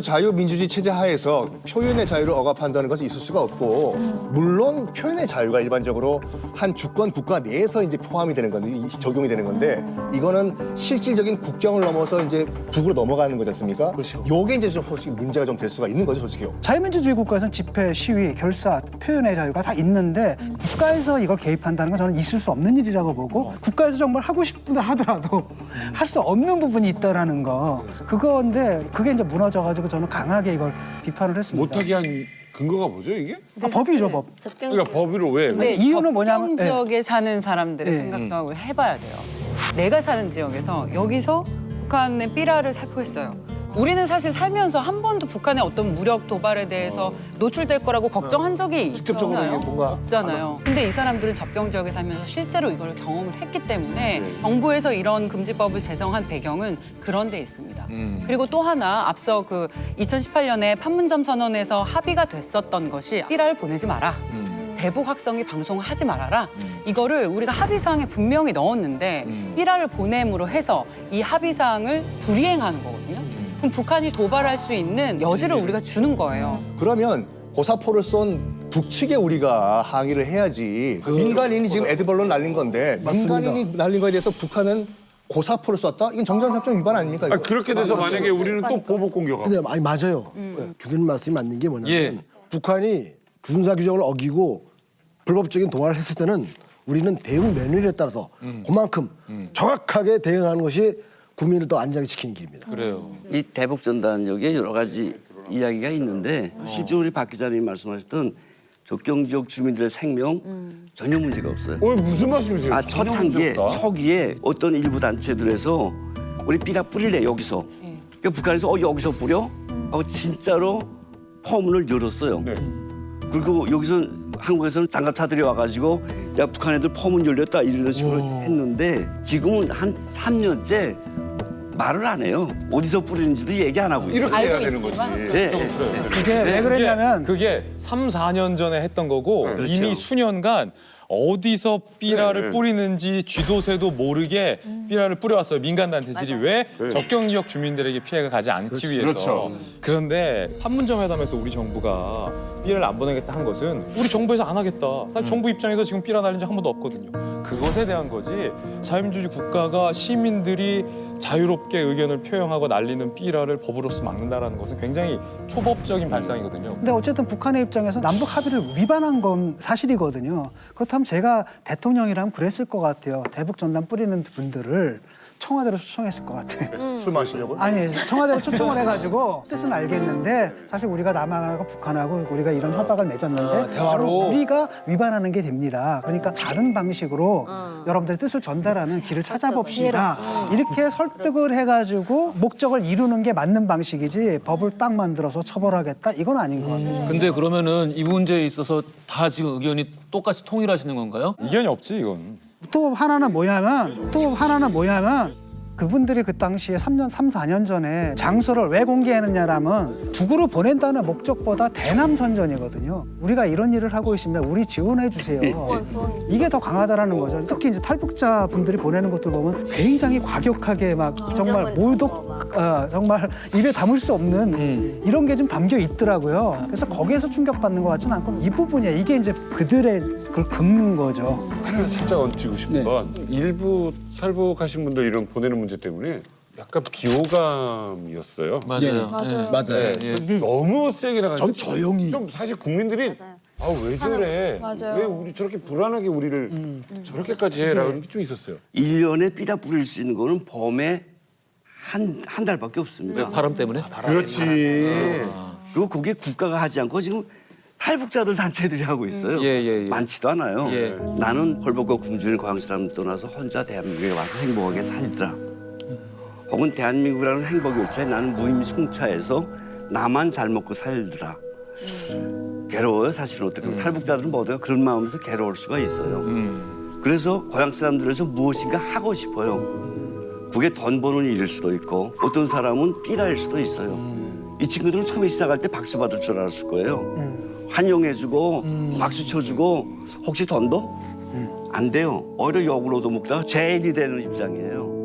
자유민주주의 체제 하에서 표현의 자유를 억압한다는 것은 있을 수가 없고, 물론 표현의 자유가 일반적으로 한 주권 국가 내에서 이제 포함이 되는 건데, 적용이 되는 건데, 이거는 실질적인 국경을 넘어서 이제 북으로 넘어가는 거지 않습니까? 그렇죠. 요게 이제 좀 솔직히 문제가 좀 될 수가 있는 거죠, 솔직히요. 자유민주주의 국가에서는 집회, 시위, 결사, 표현의 자유가 다 있는데 국가에서 이걸 개입한다는 건 저는 있을 수 없는 일이라고 보고, 국가에서 정말 하고 싶다 하더라도 할 수 없는 부분이 있다라는 거, 그건데 그게 이제 무너져가지고 저는 강하게 이걸 비판을 했습니다. 못하게 한 근거가 뭐죠, 이게? 법이죠, 법. 그러니까 법으로 왜? 근데 이유는 뭐냐면, 접경 지역에 사는 사람들의 네. 생각도 하고 해봐야 돼요. 내가 사는 지역에서 여기서 북한의 삐라를 살포했어요. 우리는 사실 살면서 한 번도 북한의 어떤 무력 도발에 대해서 노출될 거라고 걱정한 적이 직접적으로 있잖아요. 이게 뭔가 없잖아요. 근데 이 사람들은 접경 지역에 살면서 실제로 이걸 경험을 했기 때문에 정부에서 이런 금지법을 제정한 배경은 그런 데 있습니다. 그리고 또 하나 앞서 그 2018년에 판문점 선언에서 합의가 됐었던 것이 삐라를 보내지 마라. 대북 확성기 방송하지 말아라. 이거를 우리가 합의사항에 분명히 넣었는데 삐라를 보냄으로 해서 이 합의사항을 불이행하는 거거든요. 그럼 북한이 도발할 수 있는 여지를 우리가 주는 거예요. 그러면 고사포를 쏜 북측에 우리가 항의를 해야지. 민간인이 지금 에드벌로 날린 건데, 민간인이 날린 거에 대해서 북한은 고사포를 쐈다? 이건 정전협정 위반 아닙니까? 이거? 그렇게 돼서 만약에 우리는 또 보복 공격하고. 근데 아니 맞아요. 교수님 말씀이 맞는 게 뭐냐면 예. 북한이 군사 규정을 어기고 불법적인 동화를 했을 때는 우리는 대응 매뉴얼에 따라서 그만큼 정확하게 대응하는 것이 국민을 더 안전하게 지키는 길입니다. 그래요. 이 대북전단역에 여러 가지 이야기가 있는데 실제로 우리 박 기자님이 말씀하셨던 접경지역 주민들의 생명 전혀 문제가 없어요. 무슨 말씀이세요? 초기에 어떤 일부 단체들에서 우리 삐라 뿌릴래 여기서. 그러니까 북한에서 여기서 뿌려? 하고 진짜로 포문을 열었어요. 네. 그리고 여기서 한국에서는 장갑차들이 와가지고 야 북한 애들 포문 열렸다 이런 식으로 했는데 지금은 한 3년째 말을 안 해요. 어디서 뿌리는지도 얘기 안 하고 있어요. 이렇게 해야 알고 되는 있지만. 거지. 네. 그게 왜 그랬냐면 그게 3, 4년 전에 했던 거고 그렇죠. 이미 수년간 어디서 삐라를 뿌리는지 쥐도 새도 모르게 삐라를 뿌려왔어요. 민간단체들이 왜? 접경 지역 주민들에게 피해가 가지 않기 위해서. 그렇죠. 그런데 판문점 회담에서 우리 정부가 삐라를 안 보내겠다 한 것은 우리 정부에서 안 하겠다. 사실 정부 입장에서 지금 삐라 날린 적 한 번도 없거든요. 그것에 대한 거지. 자유민주주의 국가가 시민들이 자유롭게 의견을 표현하고 날리는 삐라를 법으로서 막는다는 것은 굉장히 초법적인 발상이거든요. 근데 어쨌든 북한의 입장에서 남북 합의를 위반한 건 사실이거든요. 그렇다면 제가 대통령이라면 그랬을 것 같아요. 대북 전단 뿌리는 분들을 청와대로 초청했을 것 같아. 술 마시려고? 아니, 청와대로 초청을 해가지고 뜻은 알겠는데 사실 우리가 남한하고 북한하고 우리가 이런 협약을 맺었는데 바로 우리가 위반하는 게 됩니다. 그러니까 다른 방식으로 여러분들의 뜻을 전달하는 길을 찾아봅시다. 이렇게 설득을 해가지고 목적을 이루는 게 맞는 방식이지 법을 딱 만들어서 처벌하겠다 이건 아닌 것 같아요. 근데 그러면은 이 문제에 있어서 다 지금 의견이 똑같이 통일하시는 건가요? 이견이 없지 이건. 또 하나는 뭐냐면 그분들이 그 당시에 3, 4년 전에 장소를 왜 공개했느냐라면 북으로 보낸다는 목적보다 대남 선전이거든요. 우리가 이런 일을 하고 있습니다. 우리 지원해 주세요. 이게 더 강하다라는 거죠. 특히 이제 탈북자 분들이 보내는 것들 보면 굉장히 과격하게 막 정말 정말 입에 담을 수 없는 이런 게 좀 담겨 있더라고요. 그래서 거기에서 충격받는 것 같지는 않고 이 부분이야. 이게 이제 그들의 그걸 긁는 거죠. 하나 살짝 얹히고 싶은 건 일부 탈북하신 분들 이런 보내는 문제 때문에 약간 비호감이었어요. 맞아요. 맞아요. 너무 세게 나가지고 전 조용히. 좀 사실 국민들이 왜 저래? 왜 우리 저렇게 불안하게 우리를 저렇게까지 해? 라는 게 좀 있었어요. 1년에 삐라 뿌릴 수 있는 거는 범에 한 달밖에 없습니다. 바람 때문에? 그렇지. 그리고 그게 국가가 하지 않고 지금 탈북자들 단체들이 하고 있어요. 많지도 않아요. 나는 헐벗고 굶주린 고향 사람 떠나서 혼자 대한민국에 와서 행복하게 살더라. 혹은 대한민국이라는 행복 열차에 나는 무임승차해서 나만 잘 먹고 살더라. 괴로워요 사실은 어떻게 보면. 탈북자들은 모두가 그런 마음에서 괴로울 수가 있어요. 그래서 고향 사람들에서 무엇인가 하고 싶어요. 그게 돈 버는 일일 수도 있고 어떤 사람은 삐라일 수도 있어요. 이 친구들은 처음에 시작할 때 박수 받을 줄 알았을 거예요. 환영해주고 박수 쳐주고 혹시 돈도? 안 돼요. 오히려 욕을 얻어먹다가 죄인이 되는 입장이에요.